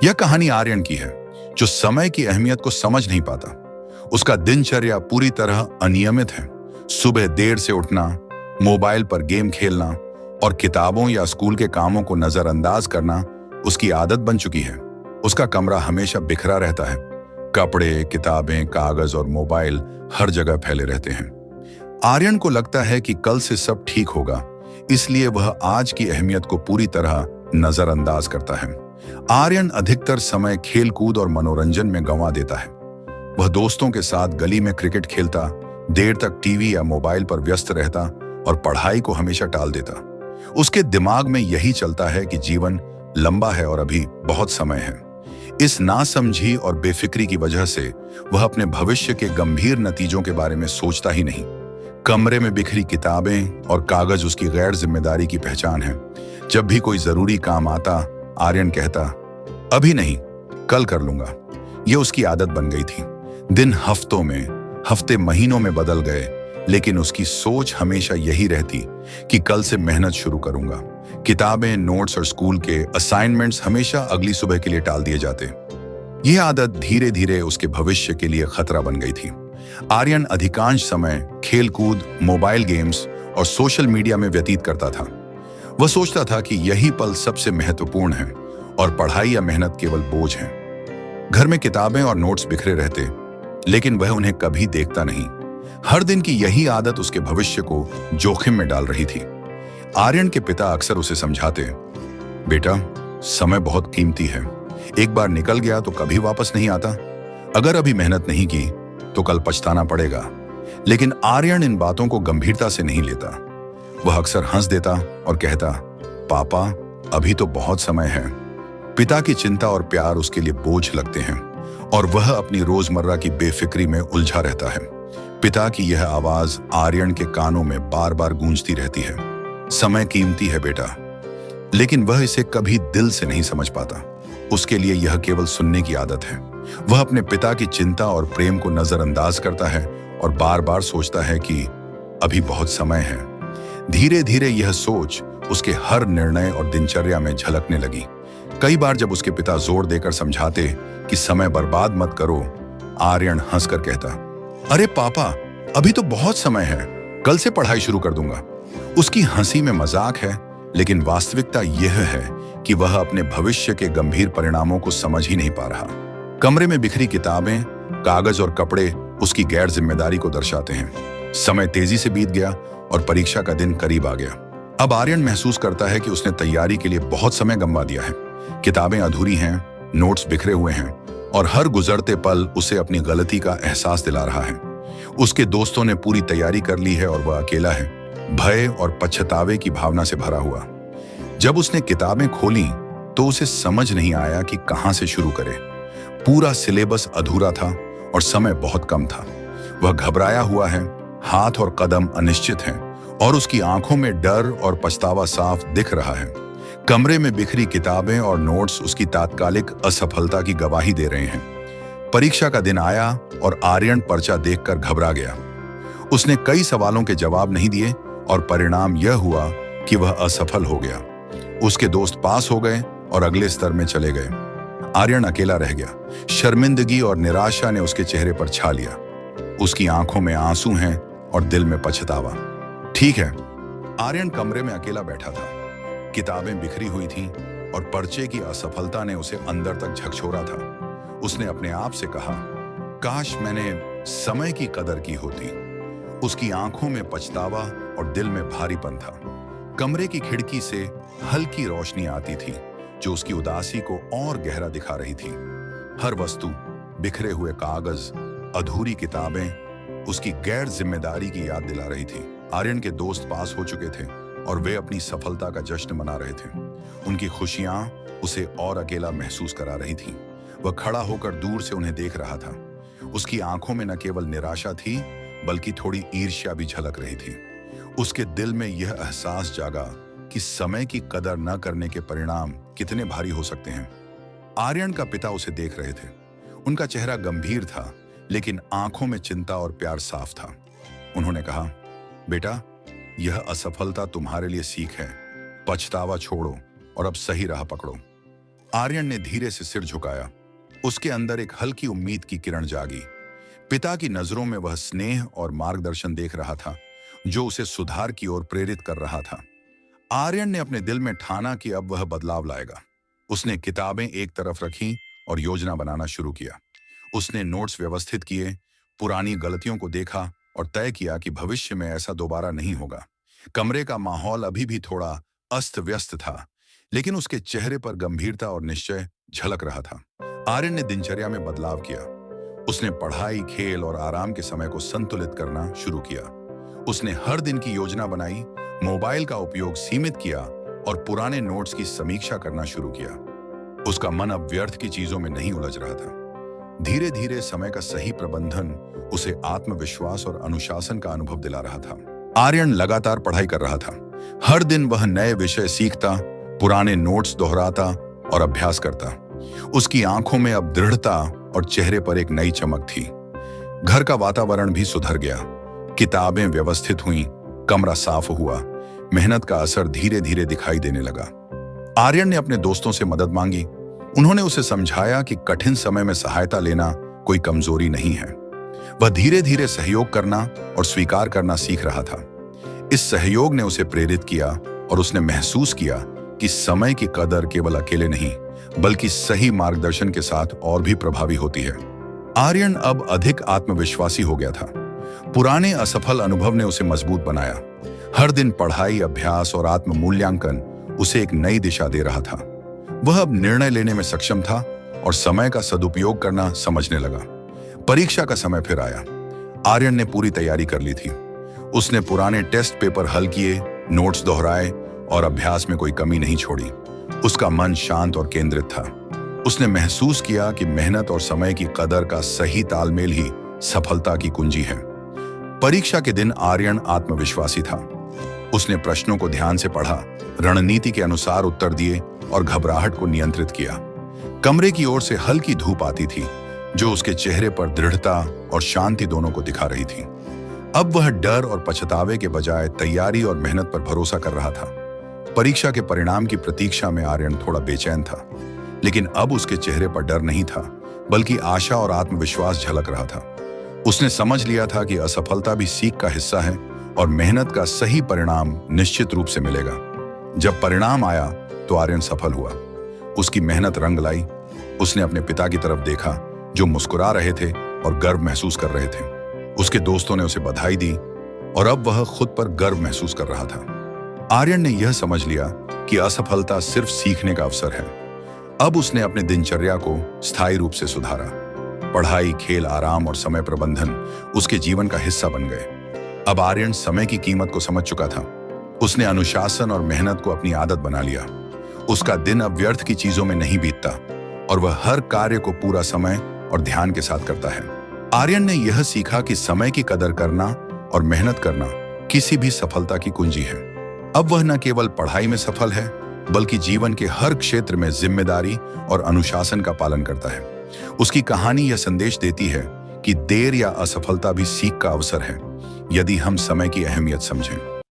यह कहानी आर्यन की है, जो समय की अहमियत को समझ नहीं पाता। उसका दिनचर्या पूरी तरह अनियमित है। सुबह देर से उठना, मोबाइल पर गेम खेलना और किताबों या स्कूल के कामों को नजरअंदाज करना उसकी आदत बन चुकी है। उसका कमरा हमेशा बिखरा रहता है। कपड़े, किताबें, कागज और मोबाइल हर जगह फैले रहते हैं। आर्यन को लगता है कि कल से सब ठीक होगा, इसलिए वह आज की अहमियत को पूरी तरह नजरअंदाज करता है। आर्यन अधिकतर समय खेलकूद और मनोरंजन में गंवा देता है। वह दोस्तों के साथ गली में क्रिकेट खेलता, देर तक टीवी या मोबाइल पर व्यस्त रहता और पढ़ाई को हमेशा टाल देता। उसके दिमाग में यही चलता है कि जीवन लंबा है और अभी बहुत समय है। इस नासमझी और बेफिक्री की वजह से वह अपने भविष्य के गंभीर नतीजों के बारे में सोचता ही नहीं। कमरे में बिखरी किताबें और कागज उसकी गैर जिम्मेदारी की पहचान है। जब भी कोई जरूरी काम आता, आर्यन कहता, अभी नहीं, कल कर लूंगा। यह उसकी आदत बन गई थी। दिन हफ्तों में, हफ्ते महीनों में बदल गए, लेकिन उसकी सोच हमेशा यही रहती कि कल से मेहनत शुरू करूंगा। किताबें, नोट्स और स्कूल के असाइनमेंट्स हमेशा अगली सुबह के लिए टाल दिए जाते। यह आदत धीरे धीरे उसके भविष्य के लिए खतरा बन गई थी। आर्यन अधिकांश समय खेलकूद, मोबाइल गेम्स और सोशल मीडिया में व्यतीत करता था। वह सोचता था कि यही पल सबसे महत्वपूर्ण है और पढ़ाई या मेहनत केवल बोझ है। घर में किताबें और नोट्स बिखरे रहते, लेकिन वह उन्हें कभी देखता नहीं। हर दिन की यही आदत उसके भविष्य को जोखिम में डाल रही थी। आर्यन के पिता अक्सर उसे समझाते, बेटा, समय बहुत कीमती है। एक बार निकल गया तो कभी वापस नहीं आता। अगर अभी मेहनत नहीं की तो कल पछताना पड़ेगा। लेकिन आर्यन इन बातों को गंभीरता से नहीं लेता। वह अक्सर हंस देता और कहता, पापा, अभी तो बहुत समय है। पिता की चिंता और प्यार उसके लिए बोझ लगते हैं और वह अपनी रोजमर्रा की बेफिक्री में उलझा रहता है। पिता की यह आवाज आर्यन के कानों में बार बार गूंजती रहती है, समय कीमती है बेटा। लेकिन वह इसे कभी दिल से नहीं समझ पाता। उसके लिए यह केवल सुनने की आदत है। वह अपने पिता की चिंता और प्रेम को नजरअंदाज करता है और बार बार सोचता है कि अभी बहुत समय है। धीरे धीरे यह सोच उसके हर निर्णय और दिनचर्या में झलकने लगी। कई बार जब उसके पिता जोर देकर समझाते कि समय बर्बाद मत करो, आर्यन हंसकर कहता, अरे पापा, अभी तो बहुत समय है, कल से पढ़ाई शुरू कर दूंगा। उसकी हंसी में मजाक है, लेकिन वास्तविकता यह है कि वह अपने भविष्य के गंभीर परिणामों को समझ ही नहीं पा रहा। कमरे में बिखरी किताबें, कागज और कपड़े उसकी गैर जिम्मेदारी को दर्शाते हैं। समय तेजी से बीत गया और परीक्षा का दिन करीब आ गया। अब आर्यन महसूस करता है कि उसने तैयारी के लिए बहुत समय गंवा दिया है। किताबें अधूरी हैं, नोट्स बिखरे हुए हैं और हर गुजरते पल उसे अपनी गलती का एहसास दिला रहा है। उसके दोस्तों ने पूरी तैयारी कर ली है और वह अकेला है, भय और पछतावे की भावना से भरा हुआ। जब उसने किताबें खोली तो उसे समझ नहीं आया कि कहां से शुरू करे। पूरा सिलेबस अधूरा था और समय बहुत कम था। वह घबराया हुआ है, हाथ और कदम अनिश्चित हैं और उसकी आंखों में डर और पछतावा साफ दिख रहा है। कमरे में बिखरी किताबें और नोट्स उसकी तात्कालिक असफलता की गवाही दे रहे हैं। परीक्षा का दिन आया और आर्यन पर्चा देखकर घबरा गया। उसने कई सवालों के जवाब नहीं दिए और परिणाम यह हुआ कि वह असफल हो गया। उसके दोस्त पास हो गए और अगले स्तर में चले गए। आर्यन अकेला रह गया। शर्मिंदगी और निराशा ने उसके चेहरे पर छा लिया। उसकी आंखों में आंसू हैं और दिल में पछतावा। ठीक है, आर्यन कमरे में अकेला बैठा था। किताबें बिखरी हुई थीं और पर्चे की असफलता ने उसे अंदर तक झकझोरा था। उसने अपने आप से कहा, काश मैंने समय की कदर की होती। उसकी आंखों में पछतावा और दिल में भारीपन था। कमरे की खिड़की से हल्की रोशनी आती थी, जो उसकी उदासी को और गहरा दिखा रही थी। हर वस्तु, बिखरे हुए कागज, अधूरी किताबें उसकी गैर जिम्मेदारी की याद दिला रही थी। आर्यन के दोस्त पास हो चुके थे और वे अपनी सफलता का जश्न मना रहे थे। उनकी खुशियां उसे और अकेला महसूस करा रही थीं। वह खड़ा होकर दूर से उन्हें देख रहा था। उसकी आंखों में न केवल निराशा थी, बल्कि थोड़ी ईर्ष्या भी झलक रही थी। उसके दिल में यह एहसास जागा कि समय की कदर न करने के परिणाम कितने भारी हो सकते हैं। आर्यन का पिता उसे देख रहे थे। उनका चेहरा गंभीर था, लेकिन आंखों में चिंता और प्यार साफ था। उन्होंने कहा, बेटा, यह असफलता तुम्हारे लिए सीख है। पछतावा छोड़ो और अब सही राह पकड़ो। आर्यन ने धीरे से सिर झुकाया। उसके अंदर एक हल्की उम्मीद की किरण जागी। पिता की नजरों में वह स्नेह और मार्गदर्शन देख रहा था, जो उसे सुधार की ओर प्रेरित कर रहा था। आर्यन ने अपने दिल में ठाना कि अब वह बदलाव लाएगा। उसने किताबें एक तरफ रखीं और योजना बनाना शुरू किया। उसने नोट्स व्यवस्थित किए, पुरानी गलतियों को देखा और तय किया कि भविष्य में ऐसा दोबारा नहीं होगा। कमरे का माहौल अभी भी थोड़ा अस्त व्यस्त था, लेकिन उसके चेहरे पर गंभीरता और निश्चय झलक रहा था। आर्यन ने दिनचर्या में बदलाव किया। उसने पढ़ाई, खेल और आराम के समय को संतुलित करना शुरू किया। उसने हर दिन की योजना बनाई, मोबाइल का उपयोग सीमित किया और पुराने नोट्स की समीक्षा करना शुरू किया। उसका मन अब व्यर्थ की चीजों में नहीं उलझ रहा था। धीरे धीरे समय का सही प्रबंधन उसे आत्मविश्वास और अनुशासन का अनुभव दिला रहा था। आर्यन लगातार पढ़ाई कर रहा था। हर दिन वह नए विषय सीखता, पुराने नोट्स दोहराता और अभ्यास करता। उसकी आंखों में अब दृढ़ता और चेहरे पर एक नई चमक थी। घर का वातावरण भी सुधर गया। किताबें व्यवस्थित हुईं, कमरा साफ हुआ। मेहनत का असर धीरे धीरे दिखाई देने लगा। आर्यन ने अपने दोस्तों से मदद मांगी। उन्होंने उसे समझाया कि कठिन समय में सहायता लेना कोई कमजोरी नहीं है। वह धीरे धीरे सहयोग करना और स्वीकार करना सीख रहा था। इस सहयोग ने उसे प्रेरित किया और उसने महसूस किया कि समय की कदर केवल अकेले नहीं, बल्कि सही मार्गदर्शन के साथ और भी प्रभावी होती है। आर्यन अब अधिक आत्मविश्वासी हो गया था। पुराने असफल अनुभव ने उसे मजबूत बनाया। हर दिन पढ़ाई, अभ्यास और आत्म मूल्यांकन उसे एक नई दिशा दे रहा था। वह अब निर्णय लेने में सक्षम था और समय का सदुपयोग करना समझने लगा। परीक्षा का समय फिर आया। आर्यन ने पूरी तैयारी कर ली थी। उसने पुराने टेस्ट पेपर हल किए, नोट्स दोहराए और अभ्यास में कोई कमी नहीं छोड़ी। उसका मन शांत और केंद्रित था। उसने महसूस किया कि मेहनत और समय की कदर का सही तालमेल ही सफलता की कुंजी है। परीक्षा के दिन आर्यन आत्मविश्वासी था। उसने प्रश्नों को ध्यान से पढ़ा, रणनीति के अनुसार उत्तर दिए और घबराहट को नियंत्रित किया। कमरे की ओर से हल्की धूप आती थी, जो उसके चेहरे पर दृढ़ता और शांति दोनों को दिखा रही थी। अब वह डर और पछतावे के बजाय तैयारी और मेहनत पर भरोसा कर रहा था। परीक्षा के परिणाम की प्रतीक्षा में आर्यन थोड़ा बेचैन था, लेकिन अब उसके चेहरे पर डर नहीं था, बल्कि आशा और आत्मविश्वास झलक रहा था। उसने समझ लिया था कि असफलता भी सीख का हिस्सा है और मेहनत का सही परिणाम निश्चित रूप से मिलेगा। जब परिणाम आया तो आर्यन सफल हुआ। उसकी मेहनत रंग लाई। उसने अपने पिता की तरफ देखा, जो मुस्कुरा रहे थे और गर्व महसूस कर रहे थे। उसके दोस्तों ने उसे बधाई दी और अब वह खुद पर गर्व महसूस कर रहा था। आर्यन ने यह समझ लिया कि असफलता सिर्फ सीखने का अवसर है। अब उसने अपने दिनचर्या को स्थायी रूप से सुधारा। पढ़ाई, खेल, आराम और समय प्रबंधन उसके जीवन का हिस्सा बन गए। अब आर्यन समय की कीमत को समझ चुका था। उसने अनुशासन और मेहनत को अपनी आदत बना लिया। उसका दिन अब व्यर्थ की चीजों में नहीं बीतता और वह हर कार्य को पूरा समय और ध्यान के साथ करता है। आर्यन ने यह सीखा कि समय की कदर करना और मेहनत करना किसी भी सफलता की कुंजी है। अब वह न केवल पढ़ाई में सफल है, बल्कि जीवन के हर क्षेत्र में जिम्मेदारी और अनुशासन का पालन करता है। उसकी कहानी यह संदेश देती है कि देर या असफलता भी सीख का अवसर है, यदि हम समय की अहमियत समझें।